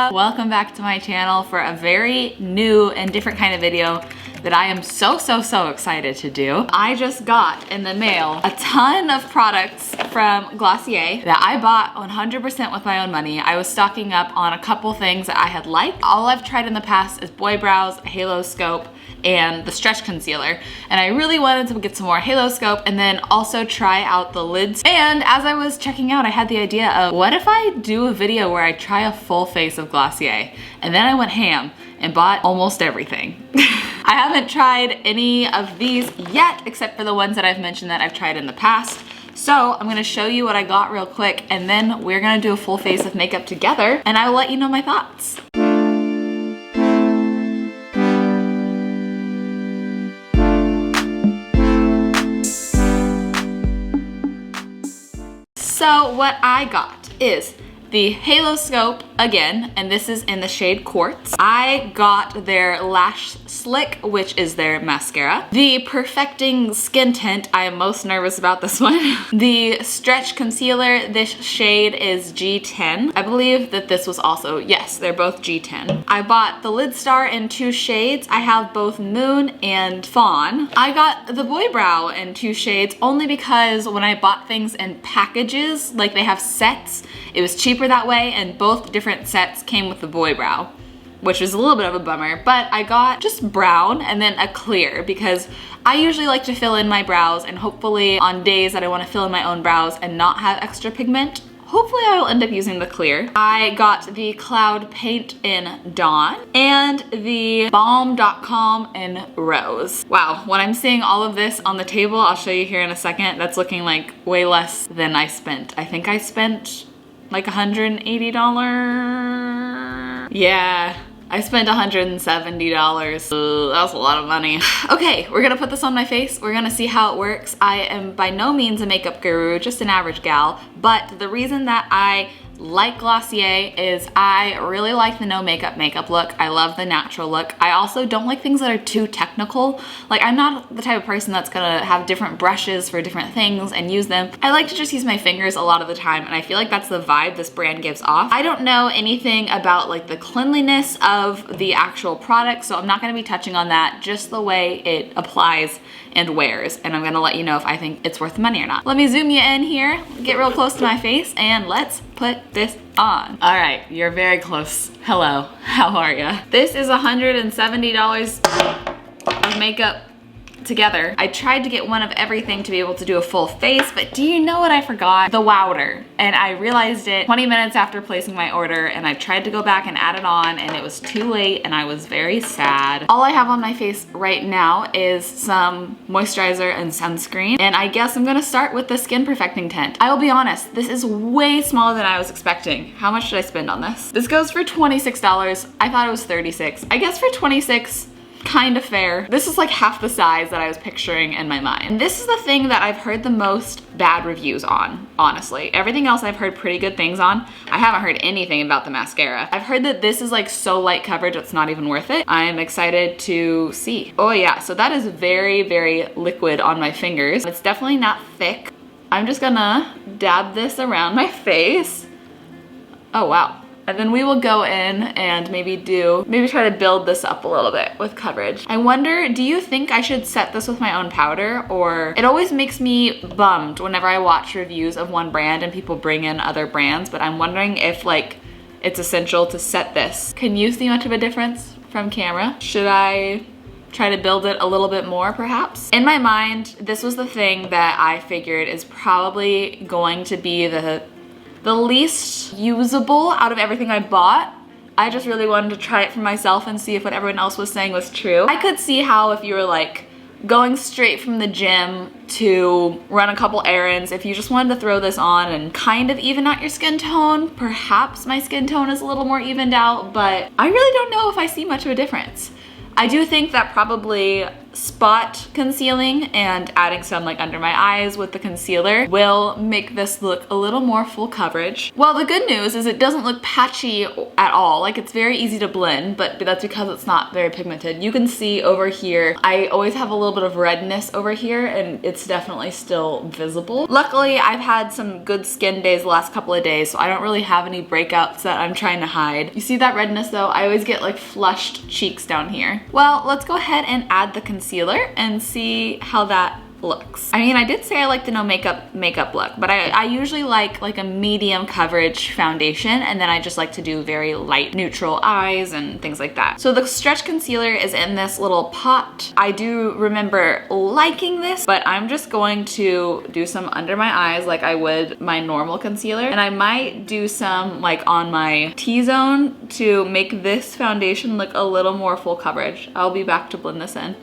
Hello! Welcome back to my channel for a very new and different kind of video that I am so excited to do. I just got in the mail a ton of products from Glossier that I bought 100% with my own money. I was stocking up on a couple things that I had liked. All I've tried in the past is Boy Brows, Halo Scope, and the Stretch Concealer. And I really wanted to get some more Halo Scope and then also try out the lids. And as I was checking out, I had the idea of, what if I do a video where I try a full face of Glossier? And then I went ham and bought almost everything. I haven't tried any of these yet, except for the ones that I've mentioned that I've tried in the past. So I'm gonna show you what I got real quick, and then we're gonna do a full face of makeup together, and I will let you know my thoughts. So what I got is the Halo Scope again, and this is in the shade Quartz. I got their Lash Slick, which is their mascara. The Perfecting Skin Tint, I am most nervous about this one. The Stretch Concealer, this shade is G10. I believe that this was also, yes, they're both G10. I bought the Lid Star in 2 shades. I have both Moon and Fawn. I got the Boy Brow in 2 shades only because when I bought things in packages, like they have sets, it was cheaper that way, and both different sets came with the Boy Brow, which was a little bit of a bummer, but I got just brown and then a clear because I usually like to fill in my brows, and hopefully on days that I want to fill in my own brows and not have extra pigment, hopefully I will end up using the clear. I got the Cloud Paint in Dawn and the Balm.com in Rose. Wow, when I'm seeing all of this on the table, I'll show you here in a second, that's looking like way less than I spent. I think I spent like $180. Yeah, I spent $170. Ugh, that was a lot of money. Okay, we're gonna put this on my face. We're gonna see how it works. I am by no means a makeup guru, just an average gal, but the reason that I like Glossier is I really like the no makeup look. I love the natural look. I also don't like things that are too technical. Like, I'm not the type of person that's gonna have different brushes for different things and use them. I like to just use my fingers a lot of the time, and I feel like that's the vibe this brand gives off. I don't know anything about like the cleanliness of the actual product, so I'm not gonna be touching on that, just the way it applies and wears, and I'm gonna let you know if I think it's worth the money or not. Let me zoom you in here, get real close to my face, and let's put this on. All right, you're very close. Hello, how are ya? This is $170 of makeup together. I tried to get one of everything to be able to do a full face, but do you know what I forgot? The wowder. And I realized it 20 minutes after placing my order, and I tried to go back and add it on, and it was too late, and I was very sad. All I have on my face right now is some moisturizer and sunscreen, and I guess I'm gonna start with the Skin Perfecting Tint. I will be honest, this is way smaller than I was expecting. How much did I spend on this? This goes for $26. I thought it was $36. I guess for $26, kind of fair. This is like half the size that I was picturing in my mind. And this is the thing that I've heard the most bad reviews on, honestly. Everything else I've heard pretty good things on. I haven't heard anything about the mascara. I've heard that this is like so light coverage it's not even worth it. I'm excited to see. Oh yeah, so that is very liquid on my fingers. It's definitely not thick. I'm just gonna dab this around my face. Oh wow. And then we will go in and maybe try to build this up a little bit with coverage. I wonder, do you think I should set this with my own powder? Or it always makes me bummed whenever I watch reviews of one brand and people bring in other brands, but I'm wondering if like it's essential to set this. Can you see much of a difference from camera? Should I try to build it a little bit more perhaps? In my mind, this was the thing that I figured is probably going to be the least usable out of everything I bought. I just really wanted to try it for myself and see if what everyone else was saying was true. I could see how if you were like going straight from the gym to run a couple errands, if you just wanted to throw this on and kind of even out your skin tone, perhaps my skin tone is a little more evened out, but I really don't know if I see much of a difference. I do think that probably spot concealing and adding some like under my eyes with the concealer will make this look a little more full coverage. Well, the good news is it doesn't look patchy at all. Like, it's very easy to blend, but that's because it's not very pigmented. You can see over here, I always have a little bit of redness over here, and it's definitely still visible. Luckily, I've had some good skin days the last couple of days, so I don't really have any breakouts that I'm trying to hide. You see that redness though? I always get like flushed cheeks down here. Well, let's go ahead and add the concealer and see how that looks. I mean, I did say I like the no makeup look, but I usually like a medium coverage foundation, and then I just like to do very light neutral eyes and things like that. So the stretch concealer is in this little pot. I do remember liking this, but I'm just going to do some under my eyes like I would my normal concealer, and I might do some like on my T-zone to make this foundation look a little more full coverage. I'll be back to blend this in.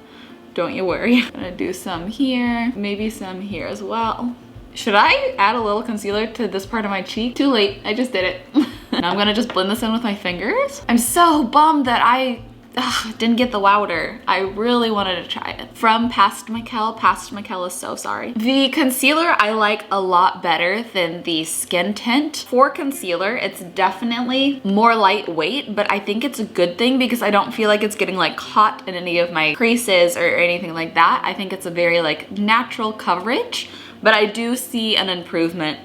Don't you worry. I'm gonna do some here, maybe some here as well. Should I add a little concealer to this part of my cheek? Too late, I just did it. Now I'm gonna just blend this in with my fingers. I'm so bummed that I didn't get the Wowder. I really wanted to try it. From Past Michel is so sorry. The concealer I like a lot better than the skin tint. For concealer, it's definitely more lightweight, but I think it's a good thing because I don't feel like it's getting like caught in any of my creases or anything like that. I think it's a very like natural coverage, but I do see an improvement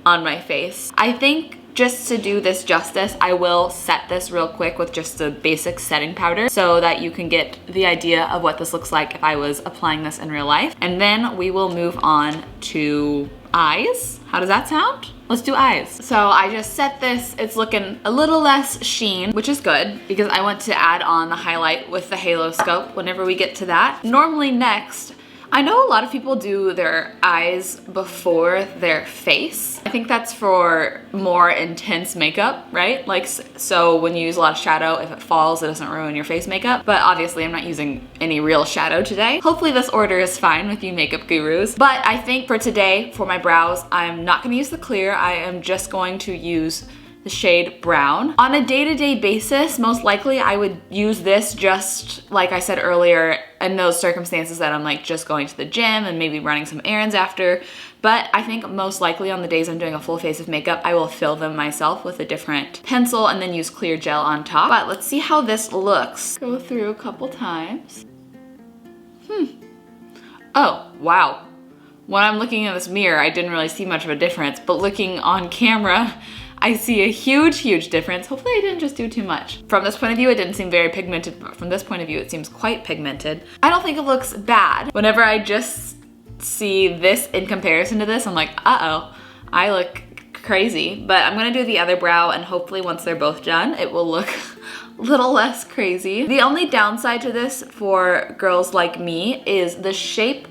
on my face. I think just to do this justice, I will set this real quick with just a basic setting powder so that you can get the idea of what this looks like if I was applying this in real life. And then we will move on to eyes. How does that sound? Let's do eyes. So I just set this, it's looking a little less sheen, which is good because I want to add on the highlight with the halo scope whenever we get to that. Normally next, I know a lot of people do their eyes before their face. I think that's for more intense makeup, right? Like, so when you use a lot of shadow, if it falls, it doesn't ruin your face makeup. But obviously I'm not using any real shadow today. Hopefully this order is fine with you makeup gurus. But I think for today, for my brows, I'm not gonna use the clear. I am just going to use the shade brown. On a day-to-day basis, most likely I would use this just like I said earlier in those circumstances that I'm like just going to the gym and maybe running some errands after. But I think most likely on the days I'm doing a full face of makeup, I will fill them myself with a different pencil and then use clear gel on top. But let's see how this looks. Go through a couple times. Oh, wow. When I'm looking in this mirror, I didn't really see much of a difference, but looking on camera, I see a huge, huge difference. Hopefully I didn't just do too much. From this point of view, it didn't seem very pigmented, but from this point of view, it seems quite pigmented. I don't think it looks bad. Whenever I just see this in comparison to this, I'm like, uh-oh, I look crazy. But I'm gonna do the other brow, and hopefully once they're both done, it will look a little less crazy. The only downside to this for girls like me is the shape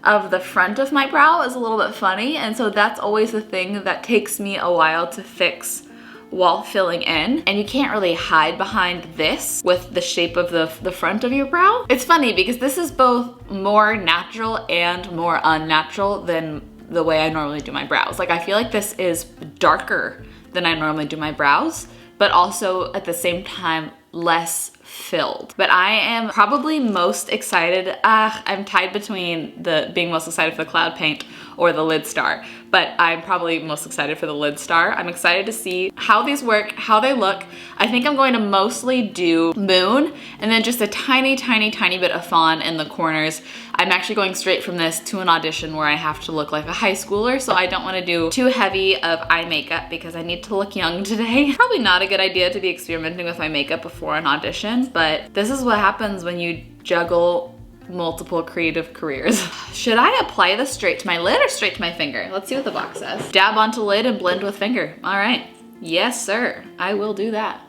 of the front of my brow is a little bit funny, and so that's always the thing that takes me a while to fix while filling in. And you can't really hide behind this with the shape of the front of your brow. It's funny because this is both more natural and more unnatural than the way I normally do my brows. Like, I feel like this is darker than I normally do my brows, but also at the same time less filled. But I am probably most excited, I'm tied between being most excited for the cloud paint or the lid star, but I'm probably most excited for the lid star. I'm excited to see how these work, how they look. I think I'm going to mostly do moon and then just a tiny, tiny, tiny bit of fawn in the corners. I'm actually going straight from this to an audition where I have to look like a high schooler, so I don't want to do too heavy of eye makeup because I need to look young today. Probably not a good idea to be experimenting with my makeup before an audition, but this is what happens when you juggle multiple creative careers. Should I apply this straight to my lid or straight to my finger? Let's see what the box says. Dab onto lid and blend with finger. All right. Yes, sir. I will do that.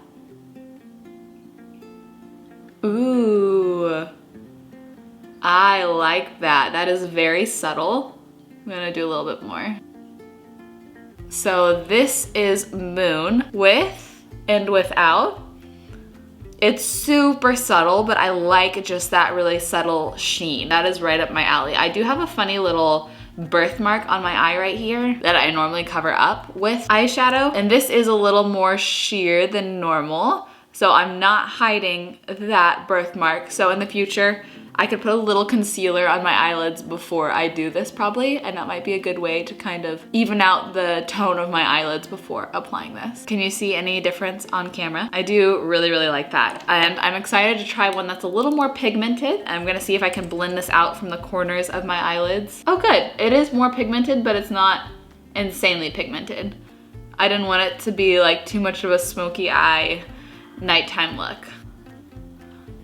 Ooh. I like that. That is very subtle. I'm gonna do a little bit more. So this is moon with and without. It's super subtle, but I like just that really subtle sheen. That is right up my alley. I do have a funny little birthmark on my eye right here that I normally cover up with eyeshadow, and this is a little more sheer than normal, so I'm not hiding that birthmark. So in the future, I could put a little concealer on my eyelids before I do this probably, and that might be a good way to kind of even out the tone of my eyelids before applying this. Can you see any difference on camera? I do really, really like that. And I'm excited to try one that's a little more pigmented. I'm gonna see if I can blend this out from the corners of my eyelids. Oh good, it is more pigmented, but it's not insanely pigmented. I didn't want it to be like too much of a smoky eye nighttime look.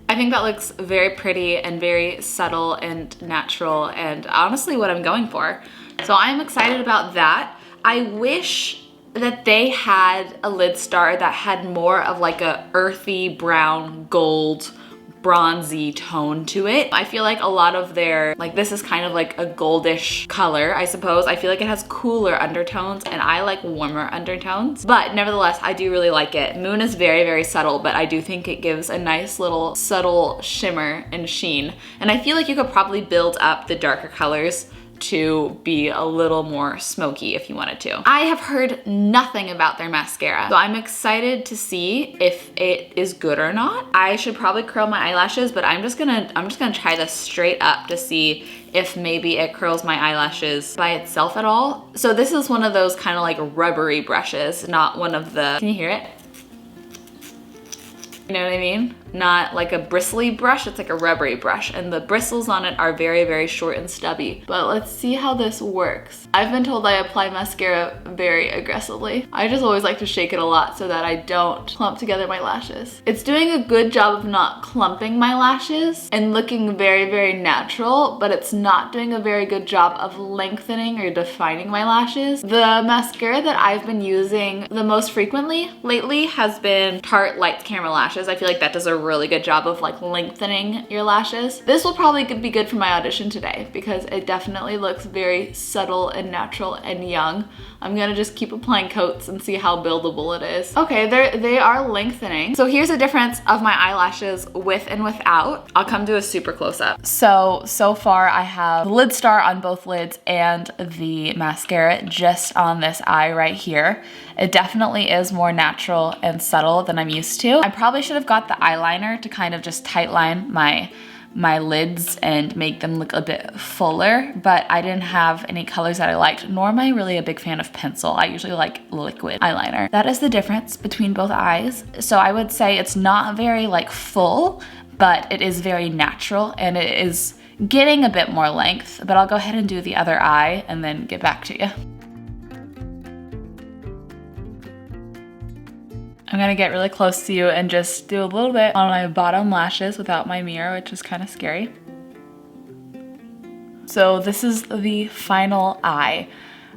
I think that looks very pretty and very subtle and natural and honestly what I'm going for. So I'm excited about that. I wish that they had a lid star that had more of like a earthy brown gold bronzy tone to it. I feel like a lot of their, like this is kind of like a goldish color, I suppose. I feel like it has cooler undertones and I like warmer undertones, but nevertheless, I do really like it. Moon is very, very subtle, but I do think it gives a nice little subtle shimmer and sheen. And I feel like you could probably build up the darker colors to be a little more smoky if you wanted to. I have heard nothing about their mascara, so I'm excited to see if it is good or not. I should probably curl my eyelashes, but I'm just gonna try this straight up to see if maybe it curls my eyelashes by itself at all. So this is one of those kind of like rubbery brushes, not one of the, can you hear it? You know what I mean? Not like a bristly brush, it's like a rubbery brush, and the bristles on it are very, very short and stubby. But let's see how this works. I've been told I apply mascara very aggressively. I just always like to shake it a lot so that I don't clump together my lashes. It's doing a good job of not clumping my lashes and looking very, very natural, but it's not doing a very good job of lengthening or defining my lashes. The mascara that I've been using the most frequently lately has been Tarte Lights Camera Lashes. I feel like that does a really good job of like lengthening your lashes. This will probably be good for my audition today because it definitely looks very subtle and natural and young. I'm gonna just keep applying coats and see how buildable it is. Okay, they are lengthening. So here's a difference of my eyelashes with and without. I'll come to a super close up. So far I have the lid star on both lids and the mascara just on this eye right here. It definitely is more natural and subtle than I'm used to. I probably should have got the eyeliner to kind of just tightline my lids and make them look a bit fuller, but I didn't have any colors that I liked, nor am I really a big fan of pencil. I usually like liquid eyeliner. That is the difference between both eyes. So I would say it's not very like full, but it is very natural and it is getting a bit more length, but I'll go ahead and do the other eye and then get back to you. I'm gonna get really close to you and just do a little bit on my bottom lashes without my mirror, which is kind of scary. So this is the final eye.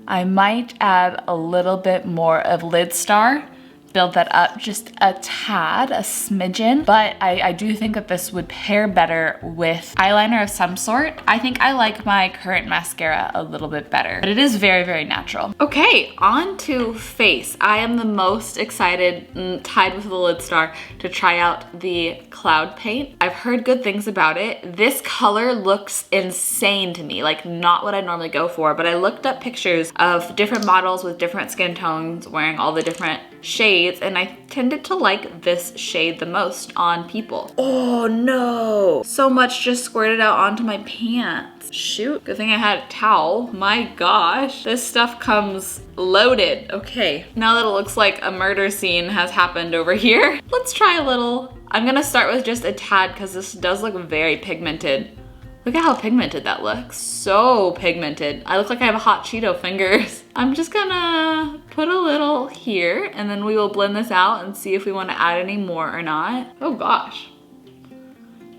I might add a little bit more of lid star, build that up just a tad, a smidgen, but I do think that this would pair better with eyeliner of some sort. I think I like my current mascara a little bit better, but it is very, very natural. Okay, on to face. I am the most excited, tied with the lid star, to try out the cloud paint. I've heard good things about it. This color looks insane to me, like not what I normally go for, but I looked up pictures of different models with different skin tones wearing all the different shades, and I tended to like this shade the most on people. Oh no! So much just squirted out onto my pants. Shoot, good thing I had a towel. My gosh, this stuff comes loaded. Okay, now that it looks like a murder scene has happened over here, let's try a little. I'm gonna start with just a tad because this does look very pigmented. Look at how pigmented that looks. So pigmented. I look like I have hot Cheeto fingers. I'm just gonna put a little here and then we will blend this out and see if we want to add any more or not. Oh gosh.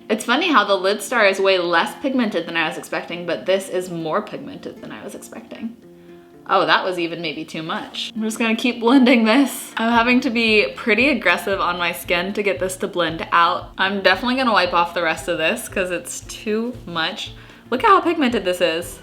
It's funny how the lid star is way less pigmented than I was expecting, but this is more pigmented than I was expecting. Oh, that was even maybe too much. I'm just gonna keep blending this. I'm having to be pretty aggressive on my skin to get this to blend out. I'm definitely gonna wipe off the rest of this because it's too much. Look at how pigmented this is.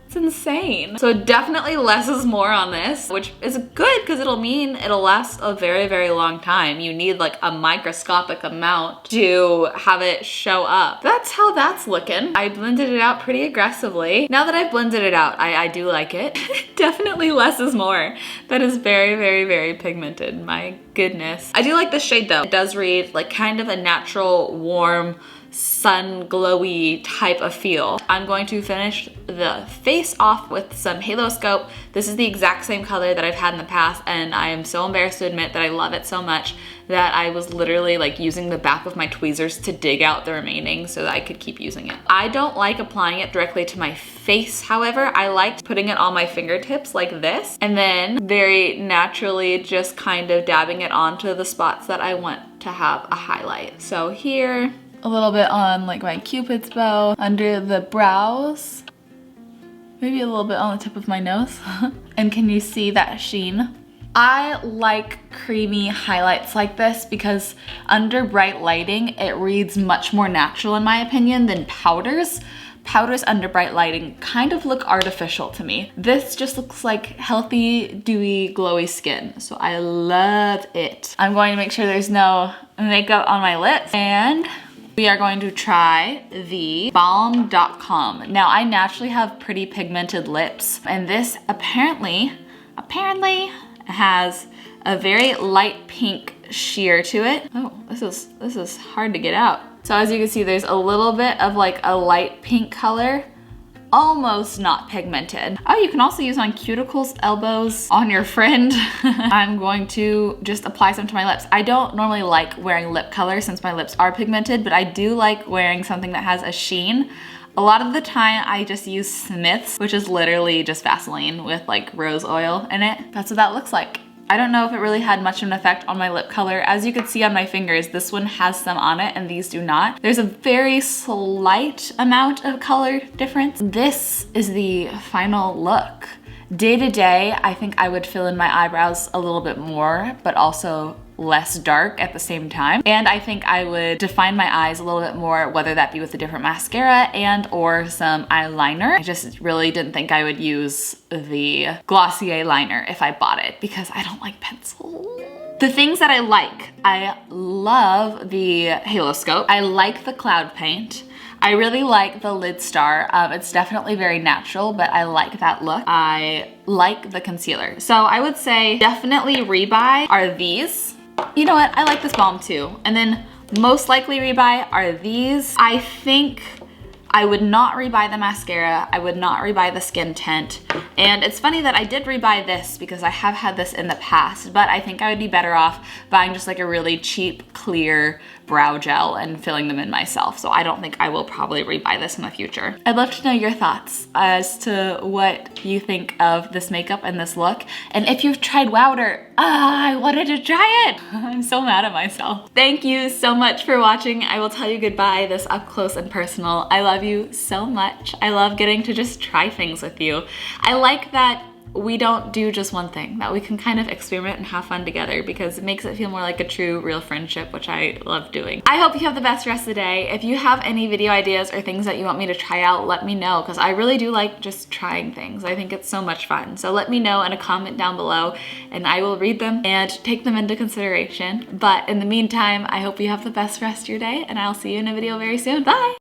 It's insane. So definitely less is more on this, which is good because it'll mean it'll last a very, very long time. You need like a microscopic amount to have it show up. That's how that's looking. I blended it out pretty aggressively. Now that I've blended it out, I do like it. Definitely less is more. That is very, very, very pigmented. My goodness. I do like this shade though. It does read like kind of a natural, warm, sun glowy type of feel. I'm going to finish the face off with some Halo Scope. This is the exact same color that I've had in the past, and I am so embarrassed to admit that I love it so much that I was literally like using the back of my tweezers to dig out the remaining so that I could keep using it. I don't like applying it directly to my face, however. I liked putting it on my fingertips like this, and then very naturally just kind of dabbing it onto the spots that I want to have a highlight. So here, a little bit on like my Cupid's bow, under the brows, maybe a little bit on the tip of my nose. And can you see that sheen? I like creamy highlights like this because under bright lighting, it reads much more natural in my opinion than powders. Powders under bright lighting kind of look artificial to me. This just looks like healthy, dewy, glowy skin. So I love it. I'm going to make sure there's no makeup on my lips, and we are going to try the balm.com. Now I naturally have pretty pigmented lips, and this apparently has a very light pink sheer to it. Oh, this is hard to get out. So as you can see, there's a little bit of like a light pink color, almost not pigmented. Oh, you can also use on cuticles, elbows, on your friend. I'm going to just apply some to my lips. I don't normally like wearing lip color since my lips are pigmented, but I do like wearing something that has a sheen. A lot of the time I just use Smith's, which is literally just Vaseline with like rose oil in it. That's what that looks like. I don't know if it really had much of an effect on my lip color. As you can see on my fingers, this one has some on it and these do not. There's a very slight amount of color difference. This is the final look. Day to day, I think I would fill in my eyebrows a little bit more, but also less dark at the same time. And I think I would define my eyes a little bit more, whether that be with a different mascara and or some eyeliner. I just really didn't think I would use the Glossier liner if I bought it because I don't like pencil. The things that I love the Halo Scope. I like the cloud paint. I really like the lid star. It's definitely very natural, but I like that look. I like the concealer. So I would say definitely rebuy are these. You know what? I like this balm too. And then most likely rebuy are these. I think I would not rebuy the mascara. I would not rebuy the skin tint. And it's funny that I did rebuy this because I have had this in the past, but I think I would be better off buying just like a really cheap, clear brow gel and filling them in myself. So I don't think I will probably rebuy this in the future. I'd love to know your thoughts as to what you think of this makeup and this look. And if you've tried Wowder, I wanted to try it. I'm so mad at myself. Thank you so much for watching. I will tell you goodbye this up close and personal. I love you so much. I love getting to just try things with you. I like that we don't do just one thing, that we can kind of experiment and have fun together because it makes it feel more like a true, real friendship, which I love doing. I hope you have the best rest of the day. If you have any video ideas or things that you want me to try out, let me know because I really do like just trying things. I think it's so much fun. So let me know in a comment down below and I will read them and take them into consideration. But in the meantime, I hope you have the best rest of your day and I'll see you in a video very soon. Bye!